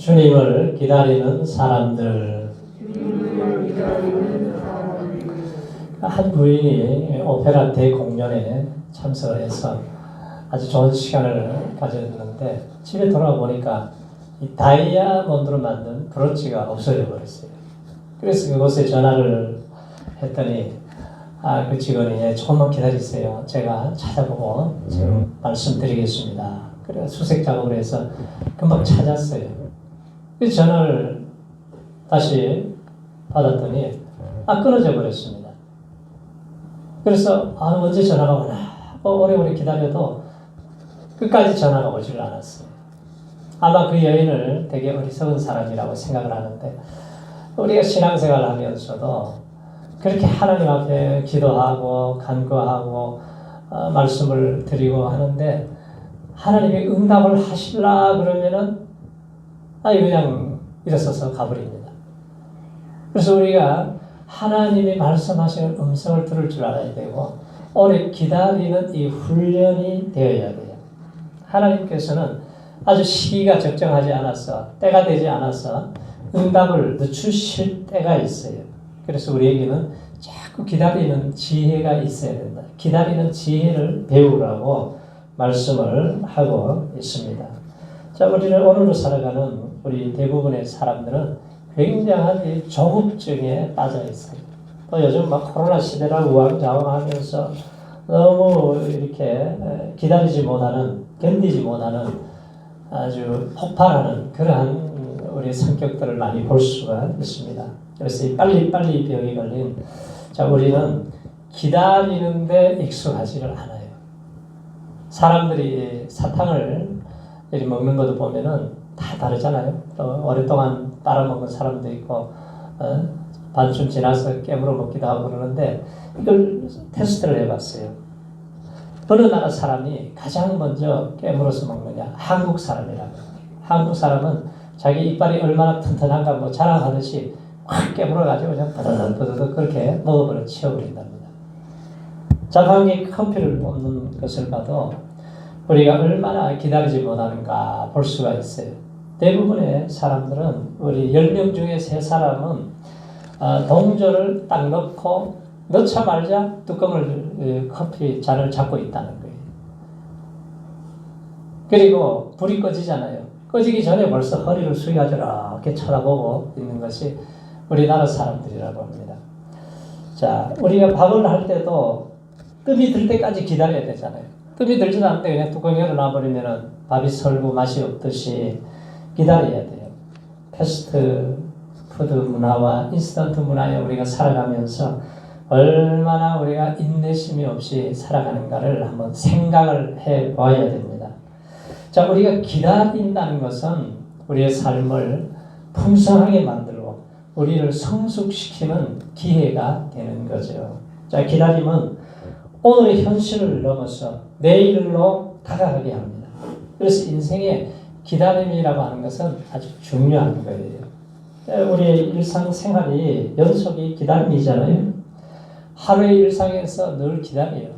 주님을 기다리는 사람들. 한 부인이 오페라 대공연에 참석을 해서 아주 좋은 시간을 가졌는데 집에 돌아와 보니까 이 다이아몬드로 만든 브로치가 없어져 버렸어요. 그래서 그곳에 전화를 했더니 그 직원이 조금만 기다리세요. 제가 찾아보고 지금 말씀드리겠습니다. 그래서 수색 작업을 해서 금방 찾았어요. 그래서 전화를 다시 받았더니 끊어져 버렸습니다. 그래서 언제 전화가 오나 오래오래 기다려도 끝까지 전화가 오질 않았어요. 아마 그 여인을 되게 어리석은 사람이라고 생각을 하는데 우리가 신앙생활을 하면서도 그렇게 하나님 앞에 기도하고 간구하고 말씀을 드리고 하는데 하나님이 응답을 하실라 그러면은 그냥 일어서서 가버립니다. 그래서 우리가 하나님이 말씀하시는 음성을 들을 줄 알아야 되고 오래 기다리는 이 훈련이 되어야 돼요. 하나님께서는 아주 시기가 적정하지 않아서 때가 되지 않아서 응답을 늦추실 때가 있어요. 그래서 우리에게는 자꾸 기다리는 지혜가 있어야 된다. 기다리는 지혜를 배우라고 말씀을 하고 있습니다. 자, 우리는 오늘로 살아가는 우리 대부분의 사람들은 굉장한 조급증에 빠져 있어요. 또 요즘 코로나 시대라 우왕좌왕하면서 너무 이렇게 기다리지 못하는, 견디지 못하는 아주 폭발하는 그러한 우리 성격들을 많이 볼 수가 있습니다. 그래서 이 빨리빨리 병이 걸린 우리는 기다리는데 익숙하지를 않아요. 사람들이 사탕을 이렇게 먹는 것도 보면은 다 다르잖아요. 또 오랫동안 빨아먹은 사람도 있고 반쯤 지나서 깨물어 먹기도 하고 그러는데 이걸 테스트를 해봤어요. 어느 나라 사람이 가장 먼저 깨물어서 먹느냐? 한국 사람이라고. 한국 사람은 자기 이빨이 얼마나 튼튼한가 자랑하듯이 확 깨물어가지고 그냥 버드득 그렇게 먹어버려 치워버린답니다. 자판기 커피를 뽑는 것을 봐도 우리가 얼마나 기다리지 못하는가 볼 수가 있어요. 대부분의 사람들은 우리 10명 중에 3사람은 동전을 딱 넣고 넣자마자 뚜껑을 커피 잔을 잡고 있다는 거예요. 그리고 불이 꺼지잖아요. 꺼지기 전에 벌써 허리를 숙여 저렇게 쳐다보고 있는 것이 우리나라 사람들이라고 합니다. 자, 우리가 밥을 할 때도 뜸이 들 때까지 기다려야 되잖아요. 뜸이 들지도 않는데 그냥 뚜껑 열어놔버리면 밥이 설고 맛이 없듯이 기다려야 돼요. 패스트푸드 문화와 인스턴트 문화에 우리가 살아가면서 얼마나 우리가 인내심이 없이 살아가는가를 한번 생각을 해 봐야 됩니다. 자, 우리가 기다린다는 것은 우리의 삶을 풍성하게 만들고 우리를 성숙시키는 기회가 되는 거죠. 자, 기다림은 오늘의 현실을 넘어서 내일로 다가가게 합니다. 그래서 인생의 기다림이라고 하는 것은 아주 중요한 거예요. 우리의 일상생활이 연속이 기다림이잖아요. 하루의 일상에서 늘 기다려요.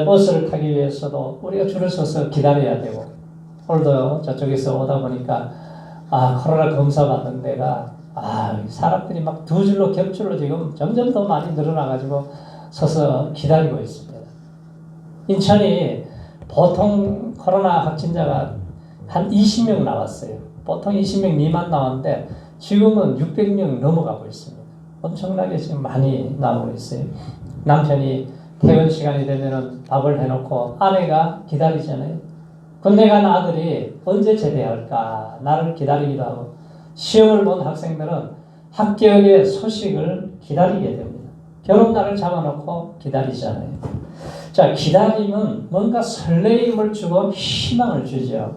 버스를 타기 위해서도 우리가 줄을 서서 기다려야 되고 오늘도 저쪽에서 오다 보니까 코로나 검사 받는 데가 사람들이 막 두 줄로 겹줄로 지금 점점 더 많이 늘어나가지고 서서 기다리고 있습니다. 인천이 보통 코로나 확진자가 한 20명 나왔어요. 보통 20명 미만 나왔는데 지금은 600명 넘어가고 있습니다. 엄청나게 지금 많이 나오고 있어요. 남편이 퇴근 시간이 되면은 밥을 해놓고 아내가 기다리잖아요. 군대 간 아들이 언제 제대할까 나를 기다리기도 하고 시험을 본 학생들은 합격의 소식을 기다리게 됩니다. 결혼날을 잡아놓고 기다리잖아요. 자, 기다림은 뭔가 설레임을 주고 희망을 주죠.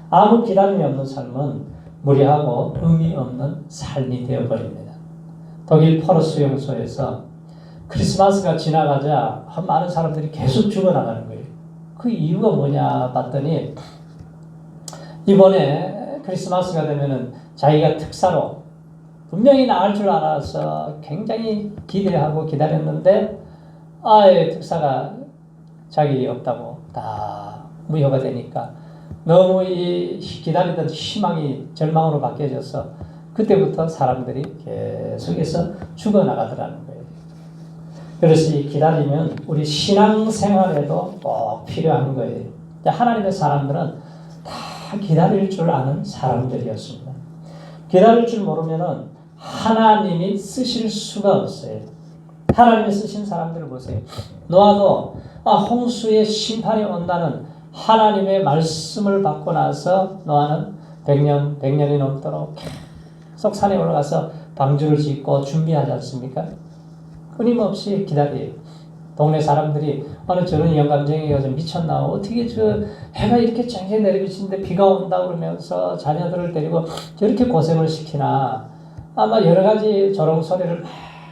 아무 기다림이 없는 삶은 무례하고 의미 없는 삶이 되어버립니다. 독일 포로 수용소에서 크리스마스가 지나가자 많은 사람들이 계속 죽어나가는 거예요. 그 이유가 뭐냐 봤더니 이번에 크리스마스가 되면은 자기가 특사로 분명히 나갈 줄 알아서 굉장히 기대하고 기다렸는데 특사가 자기 없다고 다 무효가 되니까 너무 이 기다리던 희망이 절망으로 바뀌어져서 그때부터 사람들이 계속해서 죽어나가더라는 거예요. 그래서 이 기다리면 우리 신앙생활에도 꼭 필요한 거예요. 하나님의 사람들은 다 기다릴 줄 아는 사람들이었습니다. 기다릴 줄 모르면은 하나님이 쓰실 수가 없어요. 하나님이 쓰신 사람들을 보세요. 노아도 홍수의 심판이 온다는 하나님의 말씀을 받고 나서 노아는 100년이 넘도록 계속 산에 올라가서 방주를 짓고 준비하지 않습니까? 끊임없이 기다려요. 동네 사람들이 저런 영감쟁이가 좀 미쳤나? 어떻게 해가 이렇게 쨍쨍 내리비치는데 비가 온다 그러면서 자녀들을 데리고 저렇게 고생을 시키나? 아마 여러 가지 조롱소리를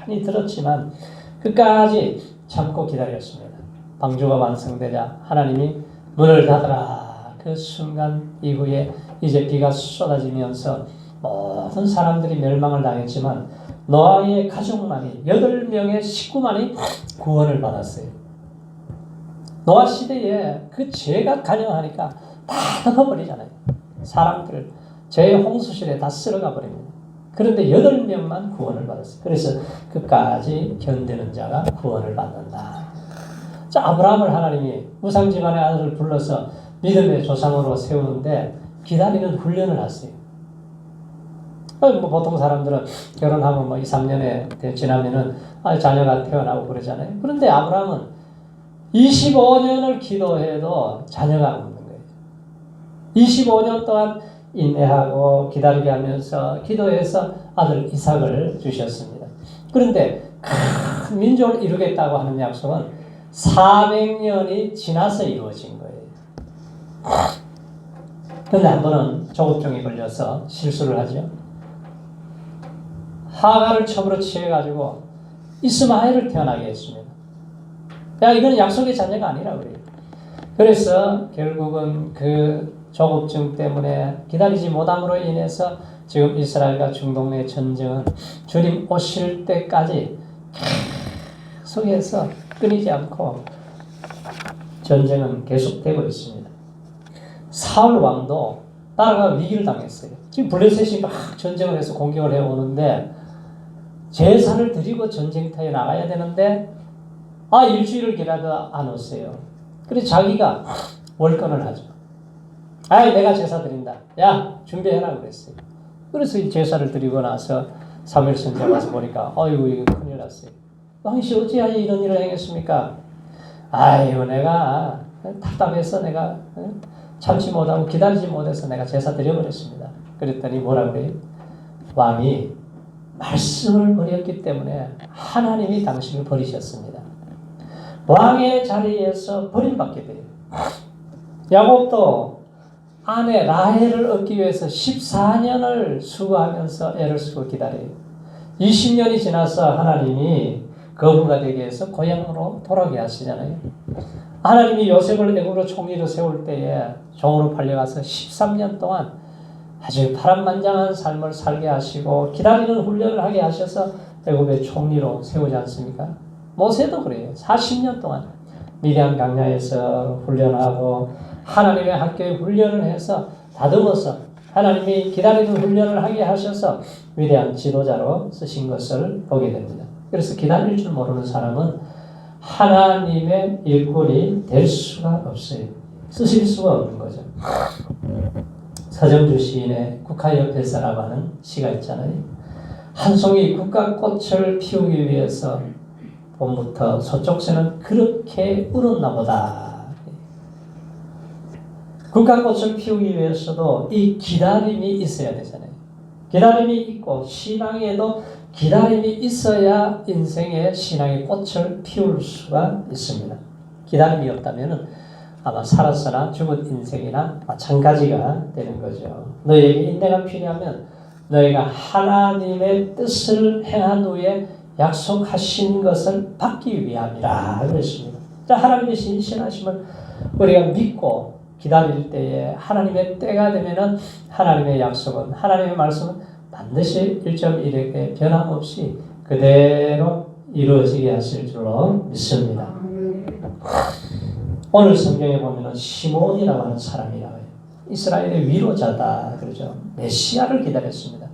많이 들었지만 끝까지 참고 기다렸습니다. 방주가 완성되자 하나님이 문을 닫으라. 그 순간 이후에 이제 비가 쏟아지면서 모든 사람들이 멸망을 당했지만 노아의 가족만이 8명의 식구만이 구원을 받았어요. 노아 시대에 그 죄가 간영하니까 다 덮어버리잖아요. 사람들 죄의 홍수실에 다 쓸어가 버립니다. 그런데 8명만 구원을 받았어요. 그래서 끝까지 견디는 자가 구원을 받는다. 자, 아브라함을 하나님이 우상집안의 아들을 불러서 믿음의 조상으로 세우는데 기다리는 훈련을 하세요. 보통 사람들은 결혼하면 2, 3년에 지나면은 자녀가 태어나고 그러잖아요. 그런데 아브라함은 25년을 기도해도 자녀가 없는 거예요. 25년 동안 인내하고 기다리게 하면서 기도해서 아들 이삭을 주셨습니다. 그런데 큰 민족을 이루겠다고 하는 약속은 400년이 지나서 이루어진 거예요. 그런데 한 번은 조급증이 걸려서 실수를 하죠. 하가를 첩으로 취해가지고 이스마엘을 태어나게 했습니다. 이건 약속의 자녀가 아니라 그래요. 그래서 결국은 그 조급증 때문에 기다리지 못함으로 인해서 지금 이스라엘과 중동 내 전쟁은 주님 오실 때까지 계속해서 끊이지 않고 전쟁은 계속되고 있습니다. 사울 왕도 나라가 위기를 당했어요. 지금 블레셋이 막 전쟁을 해서 공격을 해오는데 제사를 드리고 전쟁터에 나가야 되는데 일주일을 기다려도 안 오세요. 그래서 자기가 월권을 하죠. 내가 제사 드린다. 야, 준비해라 그랬어요. 그래서 이 제사를 드리고 나서 사무엘 선지자 와서 보니까 이거 큰일 났어요. 왕씨 어찌하여 이런 일을 행했습니까? 내가 답답해서 내가 참지 못하고 기다리지 못해서 내가 제사 드려버렸습니다. 그랬더니 뭐라 그래요? 왕이 말씀을 버렸기 때문에 하나님이 당신을 버리셨습니다. 왕의 자리에서 버림받게 돼요. 야곱도 아내 라헬을 얻기 위해서 14년을 수고하면서 애를 쓰고 기다려요. 20년이 지나서 하나님이 거부가 되게 해서 고향으로 돌아오게 하시잖아요. 하나님이 요셉을 애굽으로 총리로 세울 때에 종으로 팔려가서 13년 동안 아주 파란만장한 삶을 살게 하시고 기다리는 훈련을 하게 하셔서 애굽의 총리로 세우지 않습니까? 모세도 그래요. 40년 동안 미디안 강야에서 훈련하고 하나님의 학교에 훈련을 해서 다듬어서 하나님이 기다리는 훈련을 하게 하셔서 위대한 지도자로 쓰신 것을 보게 됩니다. 그래서 기다릴 줄 모르는 사람은 하나님의 일꾼이 될 수가 없어요. 쓰실 수가 없는 거죠. 서정주 시인의 국화옆에서라고 하는 시가 있잖아요. 한 송이 국화꽃을 피우기 위해서 봄부터 서쪽새는 그렇게 울었나 보다. 국화꽃을 피우기 위해서도 이 기다림이 있어야 되잖아요. 기다림이 있고 신앙에도 기다림이 있어야 인생의 신앙의 꽃을 피울 수가 있습니다. 기다림이 없다면 아마 살았으나 죽은 인생이나 마찬가지가 되는 거죠. 너희에게 인내가 필요하면 너희가 하나님의 뜻을 행한 후에 약속하신 것을 받기 위함이라 그랬습니다. 자, 하나님의 신실하심을 우리가 믿고 기다릴 때에 하나님의 때가 되면은 하나님의 약속은 하나님의 말씀은 반드시 1.1에게 변함없이 그대로 이루어지게 하실 줄로 믿습니다. 오늘 성경에 보면은 시몬이라고 하는 사람이 나와요. 이스라엘의 위로자다. 그러죠. 메시아를 기다렸습니다.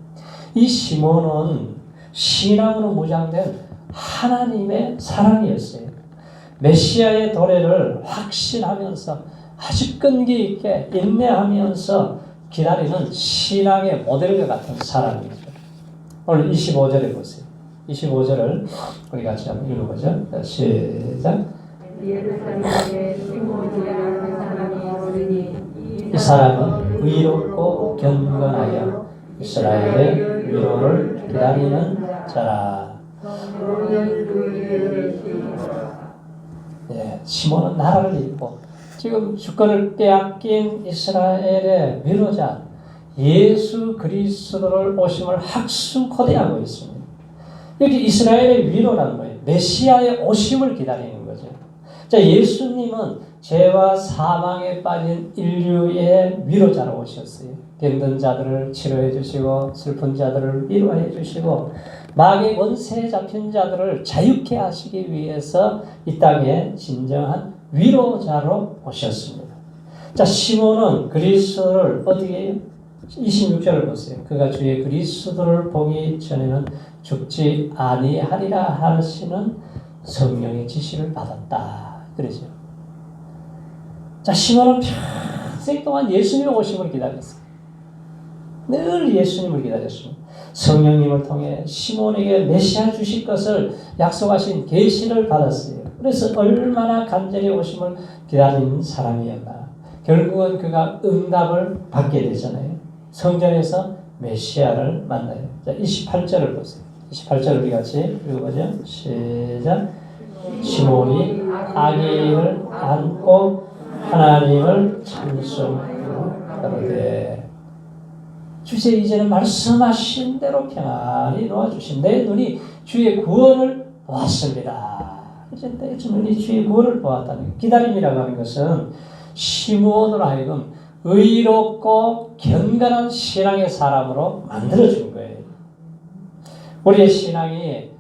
이 시몬은 신앙으로 무장된 하나님의 사람이었어요. 메시아의 도래를 확신하면서 아주 끈기 있게 인내하면서 기다리는 신앙의 모델과 같은 사람이죠. 오늘 25절에 보세요. 25절을 우리 같이 한번 읽어보죠. 시작. 이 사람은 의롭고 경건하여 이스라엘의 위로를 기다리는 자라. 예, 시몬은 나라를 잃고 지금 주권을 빼앗긴 이스라엘의 위로자 예수 그리스도를 오심을 학수고대하고 있습니다. 여기 이스라엘의 위로라는 거예요. 메시아의 오심을 기다리는 거죠. 자, 예수님은 죄와 사망에 빠진 인류의 위로자로 오셨어요. 병든 자들을 치료해 주시고 슬픈 자들을 위로해 주시고 마귀의 원세에 잡힌 자들을 자유케 하시기 위해서 이 땅에 진정한 위로자로 오셨습니다. 자, 시몬은 그리스도를 어떻게 해요? 26절을 보세요. 그가 주의 그리스도를 보기 전에는 죽지 아니하리라 하시는 성령의 지시를 받았다. 그러죠. 자, 시몬은 평생 동안 예수님의 오심을 기다렸어요. 늘 예수님을 기다렸습니다. 성령님을 통해 시몬에게 메시아 주실 것을 약속하신 계시를 받았어요. 그래서 얼마나 간절히 오심을 기다리는 사람이었나. 결국은 그가 응답을 받게 되잖아요. 성전에서 메시아를 만나요. 자, 28절을 보세요. 28절 우리 같이 읽어보죠. 시작. 시몬이 아기를 안고 하나님을 찬송하되 주제 이제는 말씀하신 대로 평안히 놓아주신 내 눈이 주의 구원을 보았습니다. 이제 내 눈이 주의 구원을 보았다는 기다림이라고 하는 것은 시몬으로 하여금 의롭고 경건한 신앙의 사람으로 만들어준 거예요. 우리의 신앙이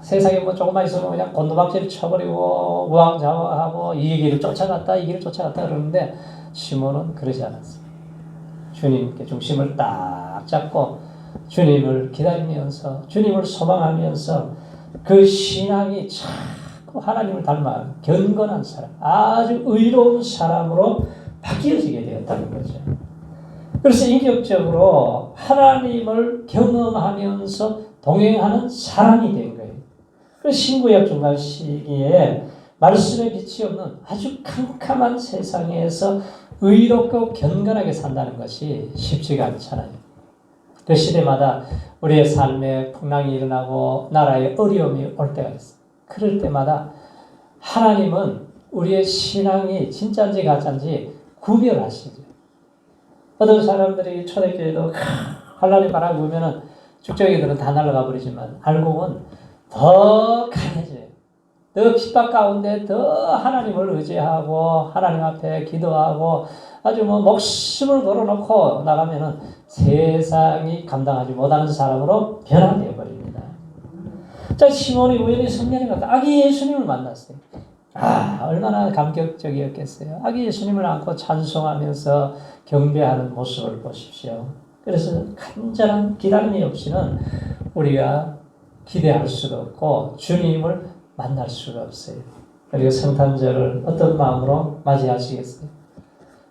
세상에 뭐 조금만 있으면 그냥 곤두박질 쳐버리고 우왕좌왕하고 이 길을 쫓아갔다 이 길을 쫓아갔다 그러는데 시몬은 그러지 않았어요. 주님께 중심을 딱 잡고 주님을 기다리면서 주님을 소망하면서 그 신앙이 자꾸 하나님을 닮아 경건한 사람, 아주 의로운 사람으로 바뀌어지게 되었다는 거죠. 그래서 인격적으로 하나님을 경험하면서 동행하는 사람이 된 거예요. 그래서 신구약 중간 시기에 말씀의 빛이 없는 아주 캄캄한 세상에서 의롭고 경건하게 산다는 것이 쉽지가 않잖아요. 그 시대마다 우리의 삶에 풍랑이 일어나고 나라에 어려움이 올 때가 있어요. 그럴 때마다 하나님은 우리의 신앙이 진짜인지 가짜인지 구별하시죠. 어떤 사람들이 초대교회도 하나님 바라고 보면은 죽정이들은 다 날아가 버리지만 알고는 더 강해져요. 더 핍박 가운데 더 하나님을 의지하고 하나님 앞에 기도하고 아주 뭐 목숨을 걸어놓고 나가면은 세상이 감당하지 못하는 사람으로 변화되어 버립니다. 자, 시몬이 우연히 성전에 갔다 아기 예수님을 만났어요. 얼마나 감격적이었겠어요. 아기 예수님을 안고 찬송하면서 경배하는 모습을 보십시오. 그래서 간절한 기다림이 없이는 우리가 기대할 수가 없고 주님을 만날 수가 없어요. 그리고 성탄절을 어떤 마음으로 맞이하시겠어요?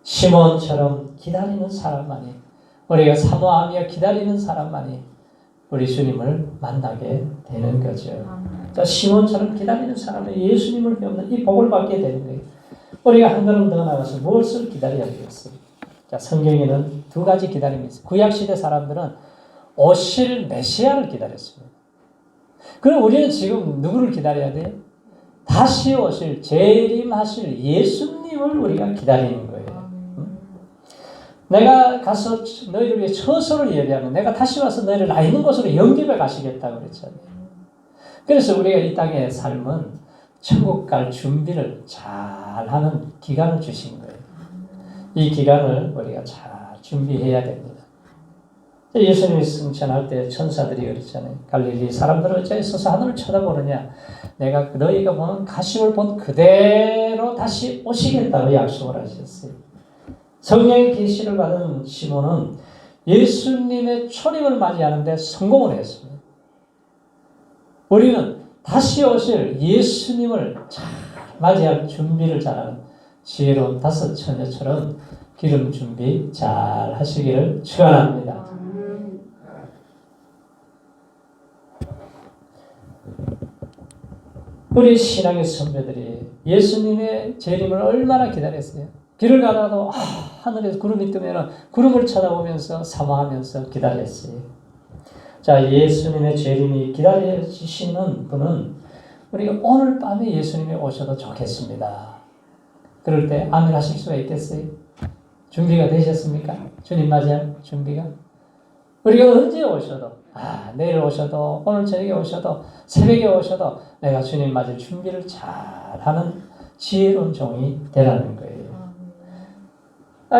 시몬처럼 기다리는 사람만이, 우리가 사모하며 기다리는 사람만이 우리 주님을 만나게 되는 거죠. 자, 시몬처럼 기다리는 사람은 예수님을 배우는 이 복을 받게 되는 거예요. 우리가 한 걸음 더 나가서 무엇을 기다려야 되겠어요? 자, 성경에는 두 가지 기다림이 있어요. 구약시대 사람들은 오실 메시아를 기다렸습니다. 그럼 우리는 지금 누구를 기다려야 돼요? 다시 오실, 재림하실 예수님을 우리가 기다리는 거예요. 내가 가서 너희를 위해 처소를 예비하면 내가 다시 와서 너희를 나 있는 곳으로 영접해 가시겠다고 그랬잖아요. 그래서 우리가 이 땅의 삶은 천국 갈 준비를 잘하는 기간을 주신 거예요. 이 기간을 우리가 잘 준비해야 됩니다. 예수님이 승천할 때 천사들이 그랬잖아요. 갈릴리 사람들은 어찌 서서 하늘을 쳐다보느냐. 내가 너희가 보는 가시를 본 그대로 다시 오시겠다고 약속을 하셨어요. 성령의 계시를 받은 시몬은 예수님의 초림을 맞이하는데 성공을 했습니다. 우리는 다시 오실 예수님을 잘 맞이할 준비를 잘하는 지혜로운 다섯 처녀처럼 기름 준비 잘 하시기를 축원합니다. 우리 신앙의 선배들이 예수님의 재림을 얼마나 기다렸어요. 길을 가다도 하늘에서 구름이 뜨면 구름을 쳐다보면서 사모하면서 기다렸어요. 자, 예수님의 재림이 기다려지시는 분은 우리가 오늘 밤에 예수님이 오셔도 좋겠습니다. 그럴 때 아멘 하실 수가 있겠어요? 준비가 되셨습니까? 주님 맞이할 준비가? 우리가 언제 오셔도, 내일 오셔도, 오늘 저녁에 오셔도, 새벽에 오셔도 내가 주님 맞을 준비를 잘하는 지혜로운 종이 되라는 거예요.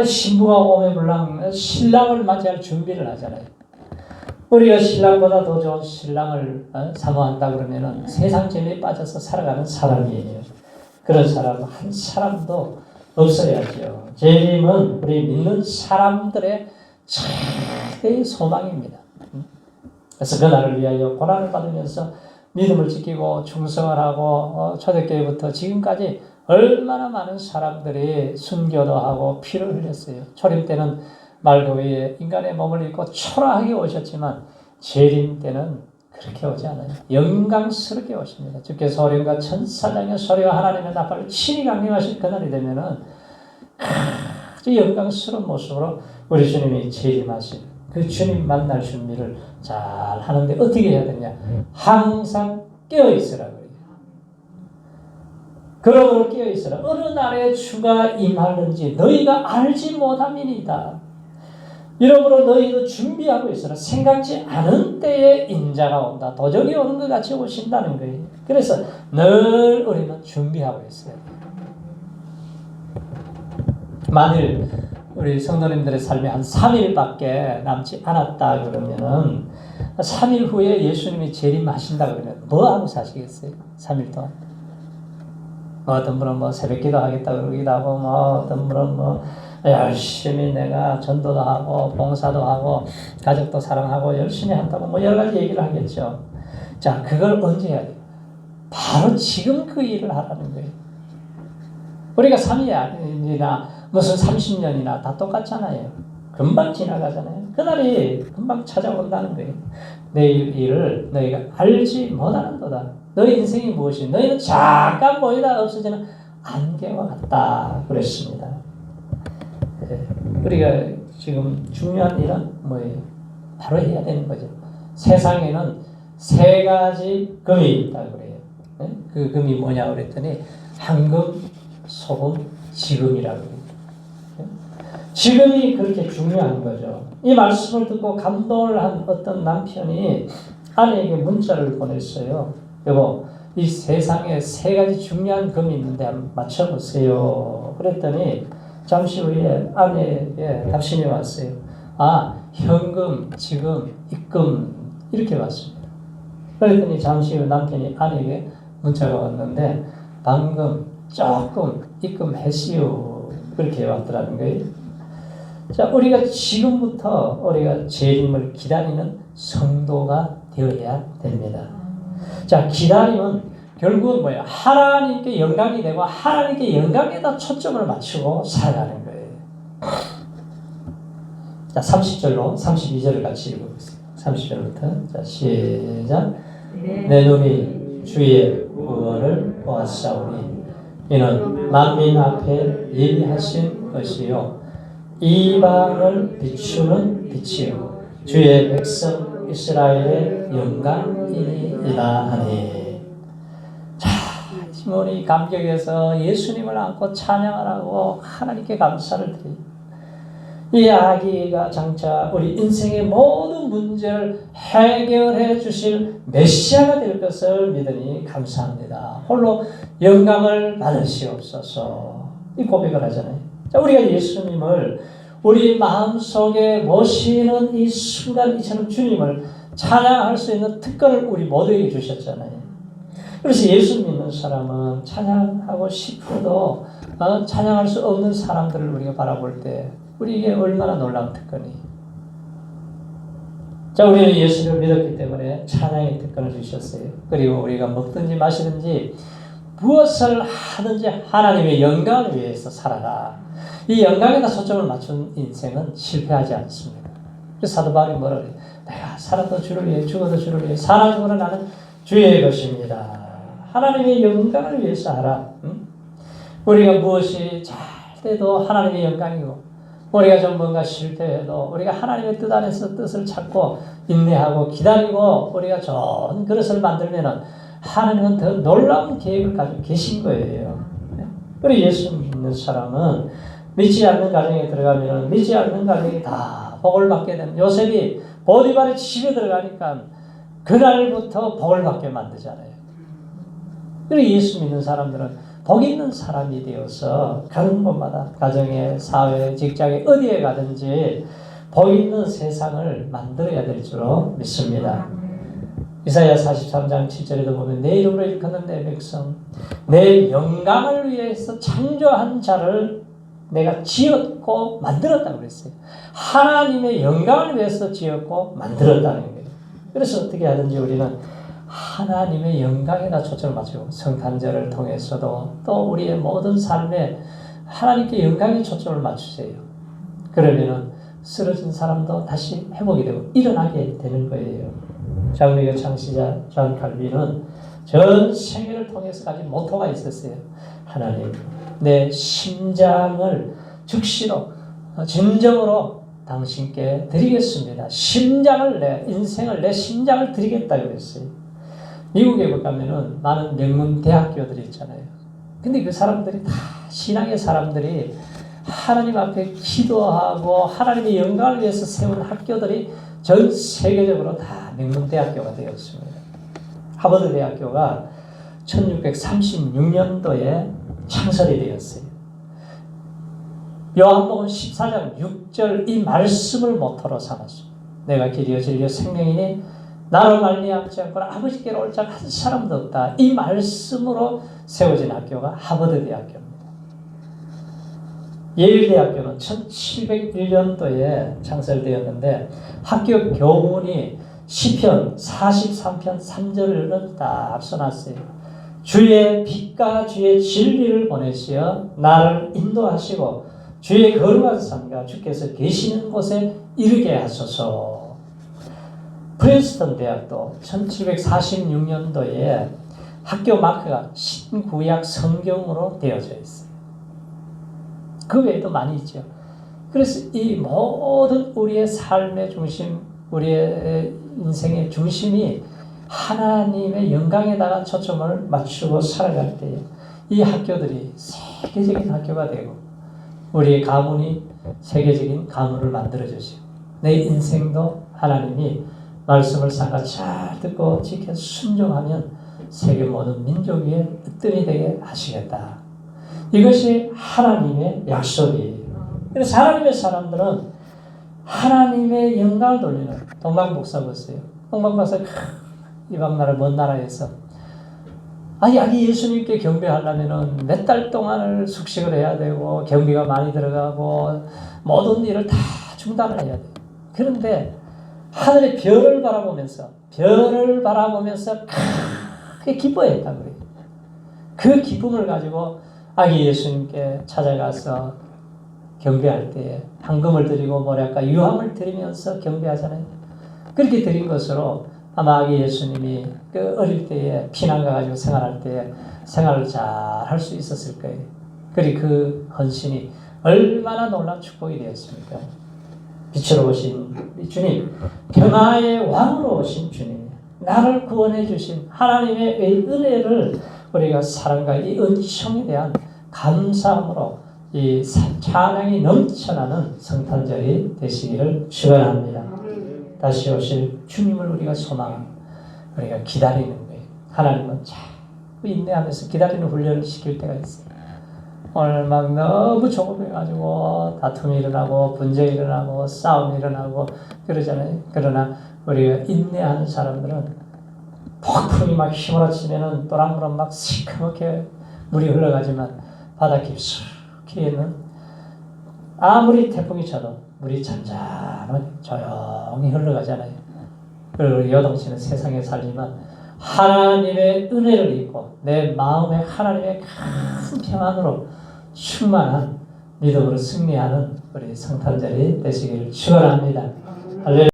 신부가 오매불랑 신랑을 맞이할 준비를 하잖아요. 우리가 신랑보다 더 좋은 신랑을 사모한다 그러면은 세상 재미에 빠져서 살아가는 사람이에요. 그런 사람 한 사람도 없어야죠. 재림은 우리 믿는 사람들의 최대의 소망입니다. 그래서 그날을 위하여 고난을 받으면서 믿음을 지키고 충성을 하고 초대교회부터 지금까지 얼마나 많은 사람들이 순교도 하고 피를 흘렸어요. 초림 때는 말 그 위에 인간의 몸을 입고 초라하게 오셨지만 재림 때는 그렇게 오지 않아요. 영광스럽게 오십니다. 주께서 소리와 천사장의 소리와 하나님의 나팔을 친히 강림하실 그날이 되면은 아주 영광스러운 모습으로 우리 주님이 재림하실 그 주님 만날 준비를 잘 하는데 어떻게 해야 되냐? 항상 깨어 있으라고 해요. 그러므로 깨어 있으라. 어느 날에 주가 임하는지 너희가 알지 못함이니이다. 이러므로 너희도 준비하고 있으라. 생각지 않은 때에 인자가 온다. 도적이 오는 것 같이 오신다는 거예요. 그래서 늘 우리는 준비하고 있어요. 만일 우리 성도님들의 삶이 한 3일밖에 남지 않았다 그러면은 3일 후에 예수님이 재림하신다 그러면 뭐 하고 사시겠어요? 3일 동안. 어떤 분은 새벽기도 하겠다 그러기도 하고 어떤 분은 열심히 내가 전도도 하고 봉사도 하고 가족도 사랑하고 열심히 한다고 여러 가지 얘기를 하겠죠. 자, 그걸 언제 해야 돼요? 바로 지금 그 일을 하라는 거예요. 우리가 3일이나 무슨 30년이나 다 똑같잖아요. 금방 지나가잖아요. 그날이 금방 찾아온다는 거예요. 내일 일을 너희가 알지 못하는도다. 너희 인생이 무엇이? 너희는 잠깐 보이다 없어지는 안개와 같다 그랬습니다. 우리가 지금 중요한 일은 뭐예요? 바로 해야 되는 거죠. 세상에는 3가지 금이 있다고 그래요. 그 금이 뭐냐고 그랬더니 황금, 소금, 지금이라고 그래요. 지금이 그렇게 중요한 거죠. 이 말씀을 듣고 감동을 한 어떤 남편이 아내에게 문자를 보냈어요. 여보, 이 세상에 3가지 중요한 금이 있는데 한번 맞춰보세요. 그랬더니 잠시 후에 아내에게 답신이 왔어요. 현금, 지금, 입금 이렇게 왔습니다. 그랬더니 잠시 후 남편이 아내에게 문자가 왔는데 방금 조금 입금했시오. 그렇게 왔더라는 거예요. 자, 우리가 지금부터 우리가 재림을 기다리는 성도가 되어야 됩니다. 자, 기다림은 결국은 뭐예요? 하나님께 영광이 되고 하나님께 영광에다 초점을 맞추고 살아가는 거예요. 자, 30절로 32절을 같이 읽어보겠습니다. 30절부터 자, 시작. 내 눈이 주의 구원을 보았사오니 이는 만민 앞에 예비하신 것이요 이방을 비추는 빛이요 주의 백성 이스라엘의 영광이니이다 하니. 자, 시몬이 감격해서 예수님을 안고 찬양을 하고 하나님께 감사를 드립니다. 이 아기가 장차 우리 인생의 모든 문제를 해결해 주실 메시아가 될 것을 믿으니 감사합니다. 홀로 영광을 받으시옵소서. 이 고백을 하잖아요. 자, 우리가 예수님을 우리 마음속에 모시는 이 순간 이처럼 주님을 찬양할 수 있는 특권을 우리 모두에게 주셨잖아요. 그래서 예수 믿는 사람은 찬양하고 싶어도 찬양할 수 없는 사람들을 우리가 바라볼 때 우리에게 얼마나 놀라운 특권이. 자, 우리는 예수를 믿었기 때문에 찬양의 특권을 주셨어요. 그리고 우리가 먹든지 마시든지 무엇을 하든지 하나님의 영광을 위해서 살아라. 이 영광에다 초점을 맞춘 인생은 실패하지 않습니다. 그래서 사도 바울이 뭐라 그래요? 내가 살아도 주를 위해 죽어도 주를 위해 살아죽어도 나는 주의 것입니다. 하나님의 영광을 위해서 하라. 우리가 무엇이 잘 돼도 하나님의 영광이고 우리가 좀 뭔가 실패해도 우리가 하나님의 뜻 안에서 뜻을 찾고 인내하고 기다리고 우리가 좋은 그릇을 만들면은 하나님은 더 놀라운 계획을 가지고 계신 거예요. 그리고 예수 믿는 사람은 믿지 않는 가정에 들어가면은 믿지 않는 가정이 다 복을 받게 되는. 요셉이 보디발의 집에 들어가니까 그날부터 복을 받게 만들잖아요. 그리고 예수 믿는 사람들은 복 있는 사람이 되어서 가는 곳마다 가정에, 사회, 직장에 어디에 가든지 복 있는 세상을 만들어야 될 줄로 믿습니다. 이사야 43장 7절에도 보면 내 이름으로 일컫는 내 백성, 내 영광을 위해서 창조한 자를 내가 지었고 만들었다고 그랬어요. 하나님의 영광을 위해서 지었고 만들었다는 거예요. 그래서 어떻게 하든지 우리는 하나님의 영광에다 초점을 맞추고 성탄절을 통해서도 또 우리의 모든 삶에 하나님께 영광에 초점을 맞추세요. 그러면은 쓰러진 사람도 다시 회복이 되고 일어나게 되는 거예요. 장로교 창시자 존 칼빈은 전 생애를 통해서 가진 모토가 있었어요. 하나님, 내 심장을 즉시로 진정으로 당신께 드리겠습니다. 심장을 내 인생을 내 심장을 드리겠다고 그랬어요. 미국에 가면은 많은 명문 대학교들이 있잖아요. 근데 그 사람들이 다 신앙의 사람들이 하나님 앞에 기도하고 하나님의 영광을 위해서 세운 학교들이 전 세계적으로 다 명문 대학교가 되었습니다. 하버드 대학교가 1636년도에 창설이 되었어요. 요한복음 14장 6절 이 말씀을 모토로 삼았습니다. 내가 길이요 진리요 생명이니 나로 말미암지 않고는 아버지께로 올 자 한 사람도 없다. 이 말씀으로 세워진 학교가 하버드 대학교입니다. 예일 대학교는 1701년도에 창설되었는데 학교 교문이 시편 43편 3절을 딱 써놨어요. 주의 빛과 주의 진리를 보내시어 나를 인도하시고 주의 거룩한 산과 주께서 계시는 곳에 이르게 하소서. 프린스턴 대학도 1746년도에 학교 마크가 신구약 성경으로 되어져 있어요. 그 외에도 많이 있죠. 그래서 이 모든 우리의 삶의 중심, 우리의 인생의 중심이 하나님의 영광에다가 초점을 맞추고 살아갈 때 이 학교들이 세계적인 학교가 되고 우리의 가문이 세계적인 가문을 만들어주시고 내 인생도 하나님이 말씀을 삼가 잘 듣고 지켜 순종하면 세계 모든 민족 위에 으뜸이 되게 하시겠다. 이것이 하나님의 약속이에요. 그래서 하나님의 사람들은 하나님의 영광을 돌리는 동방복사 보세요. 동방복사 이방나라 먼 나라에서 아기 예수님께 경배하려면 몇 달 동안을 숙식을 해야 되고 경비가 많이 들어가고 모든 일을 다 중단을 해야 돼요. 그런데 하늘의 별을 바라보면서 크게 기뻐했다고 그래요. 그 기쁨을 가지고 아기 예수님께 찾아가서 경배할 때에 황금을 드리고 뭐랄까 유황을 드리면서 경배하잖아요. 그렇게 드린 것으로 아마 아기 예수님이 그 어릴 때에 피난 가가지고 생활할 때 생활을 잘 할 수 있었을 거예요. 그리고 그 헌신이 얼마나 놀라운 축복이 되었습니까? 빛으로 오신 우리 주님, 평화의 왕으로 오신 주님, 나를 구원해 주신 하나님의 은혜를 우리가 사랑과 이 은총에 대한 감사함으로 이 찬양이 넘쳐나는 성탄절이 되시기를 축원합니다. 다시 오실 주님을 우리가 소망하고 우리가 기다리는 거예요. 하나님은 자꾸 인내하면서 기다리는 훈련을 시킬 때가 있어요. 오늘 막 너무 조급해가지고 다툼이 일어나고 분쟁이 일어나고 싸움이 일어나고 그러잖아요. 그러나 우리가 인내하는 사람들은 폭풍이 막 휘몰아치면은 또랑또랑 막 시커멓게 물이 흘러가지만 바다 깊숙이는 아무리 태풍이 쳐도 물이 잔잔하게 조용히 흘러가잖아요. 그리고 여동치는 세상에 살지만 하나님의 은혜를 입고 내 마음에 하나님의 큰 평안으로 충만한 믿음으로 승리하는 우리 성탄절이 되시기를 축원합니다. 할렐루야.